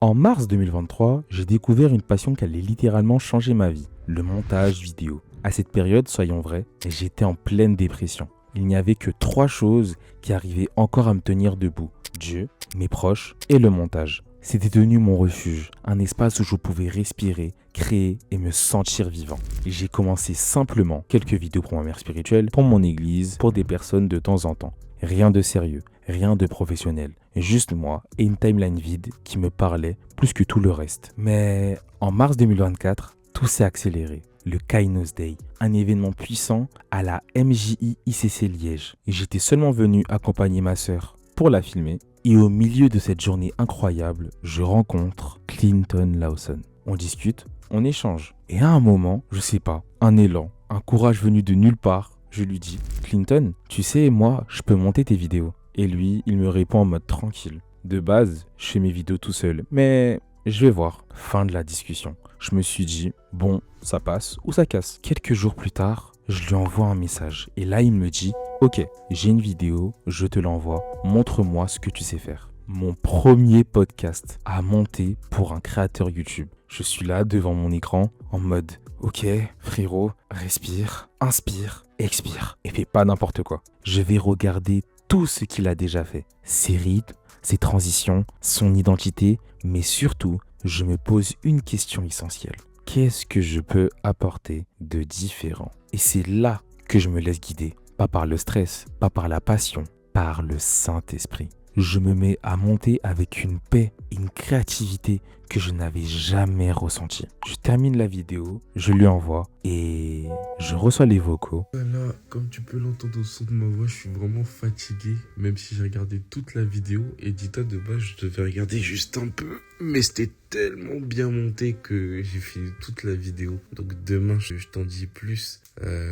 En mars 2023, j'ai découvert une passion qui allait littéralement changer ma vie, le montage vidéo. À cette période, soyons vrais, j'étais en pleine dépression. Il n'y avait que 3 choses qui arrivaient encore à me tenir debout. Dieu, mes proches et le montage. C'était devenu mon refuge, un espace où je pouvais respirer, créer et me sentir vivant. Et j'ai commencé simplement quelques vidéos pour ma mère spirituelle, pour mon église, pour des personnes de temps en temps. Rien de sérieux, rien de professionnel. Juste moi et une timeline vide qui me parlait plus que tout le reste. Mais en mars 2024, tout s'est accéléré. Le Kainos Day, un événement puissant à la MJI ICC Liège. Et j'étais seulement venu accompagner ma sœur pour la filmer. Et au milieu de cette journée incroyable, je rencontre Clinton Lawson. On discute, on échange. Et à un moment, je sais pas, un élan, un courage venu de nulle part, je lui dis « Clinton, tu sais, moi, je peux monter tes vidéos. » Et lui, il me répond en mode tranquille. De base, je fais mes vidéos tout seul, mais je vais voir. Fin de la discussion. Je me suis dit, bon, ça passe ou ça casse. Quelques jours plus tard, je lui envoie un message. Et là, il me dit, ok, j'ai une vidéo, je te l'envoie, montre-moi ce que tu sais faire. Mon premier podcast à monter pour un créateur YouTube. Je suis là devant mon écran en mode, ok, frérot, respire, inspire, expire. Et fais pas n'importe quoi. Je vais regarder tout ce qu'il a déjà fait. Ses rythmes, ses transitions, son identité, mais surtout, je me pose une question essentielle. Qu'est-ce que je peux apporter de différent? Et c'est là que je me laisse guider. Pas par le stress, pas par la passion, par le Saint-Esprit. Je me mets à monter avec une paix, une créativité que je n'avais jamais ressentie. Je termine la vidéo, je lui envoie et je reçois les vocaux. Là, comme tu peux l'entendre au son de ma voix, je suis vraiment fatigué, même si j'ai regardé toute la vidéo. Et dis-toi, de base, je devais regarder juste un peu, mais c'était tellement bien monté que j'ai fini toute la vidéo. Donc demain, je t'en dis plus,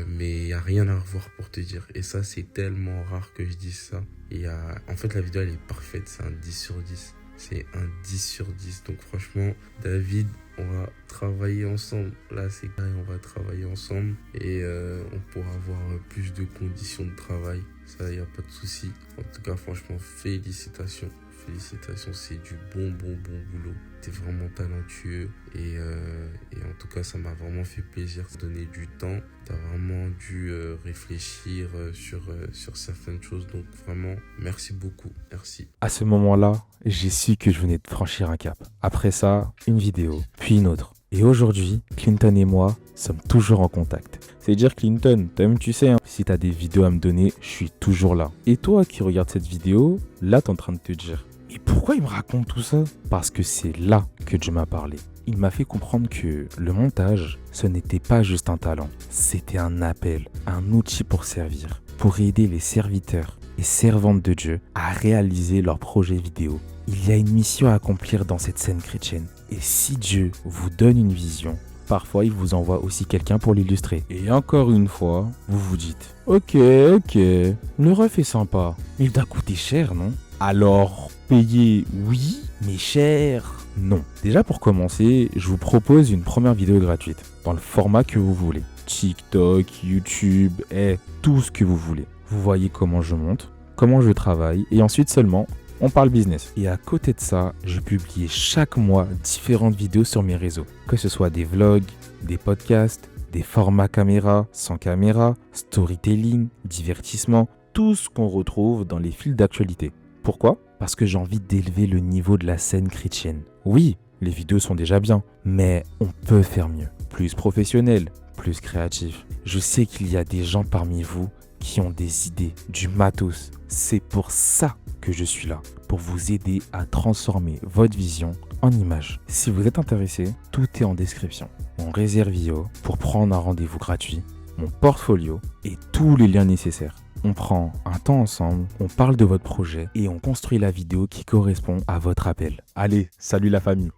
mais il n'y a rien à revoir pour te dire. Et ça, c'est tellement rare que je dise ça. En fait, la vidéo, elle est parfaite, c'est un 10 sur 10. C'est un 10 sur 10. Donc franchement, David, on va travailler ensemble. Là, c'est carré, on va travailler ensemble. Et on pourra avoir plus de conditions de travail. Ça, il n'y a pas de souci. En tout cas, franchement, félicitations. Félicitations, c'est du bon boulot. T'es vraiment talentueux. Et en tout cas, ça m'a vraiment fait plaisir de donner du temps. T'as vraiment dû réfléchir sur certaines choses. Donc vraiment, merci beaucoup. Merci. À ce moment-là, j'ai su que je venais de franchir un cap. Après ça, une vidéo, puis une autre. Et aujourd'hui, Clinton et moi sommes toujours en contact. C'est dire Clinton, tu sais, hein, si t'as des vidéos à me donner, je suis toujours là. Et toi qui regardes cette vidéo, là t'es en train de te dire, mais pourquoi il me raconte tout ça? Parce que c'est là que Dieu m'a parlé. Il m'a fait comprendre que le montage, ce n'était pas juste un talent, c'était un appel, un outil pour servir, pour aider les serviteurs et servantes de Dieu à réaliser leurs projets vidéo. Il y a une mission à accomplir dans cette scène chrétienne. Et si Dieu vous donne une vision, parfois il vous envoie aussi quelqu'un pour l'illustrer. Et encore une fois, vous vous dites, ok, le ref est sympa, mais il doit coûter cher, non? Alors, payer, oui, mais cher, non. Déjà pour commencer, je vous propose une première vidéo gratuite, dans le format que vous voulez. TikTok, YouTube, tout ce que vous voulez. Vous voyez comment je monte, comment je travaille, et ensuite seulement, on parle business. Et à côté de ça, je publie chaque mois différentes vidéos sur mes réseaux. Que ce soit des vlogs, des podcasts, des formats caméra, sans caméra, storytelling, divertissement, tout ce qu'on retrouve dans les fils d'actualité. Pourquoi? Parce que j'ai envie d'élever le niveau de la scène chrétienne. Oui, les vidéos sont déjà bien, mais on peut faire mieux. Plus professionnel, plus créatif. Je sais qu'il y a des gens parmi vous qui ont des idées, du matos. C'est pour ça que je suis là, pour vous aider à transformer votre vision en image. Si vous êtes intéressé, tout est en description. Mon réservio pour prendre un rendez-vous gratuit, mon portfolio et tous les liens nécessaires. On prend un temps ensemble, on parle de votre projet et on construit la vidéo qui correspond à votre appel. Allez, salut la famille!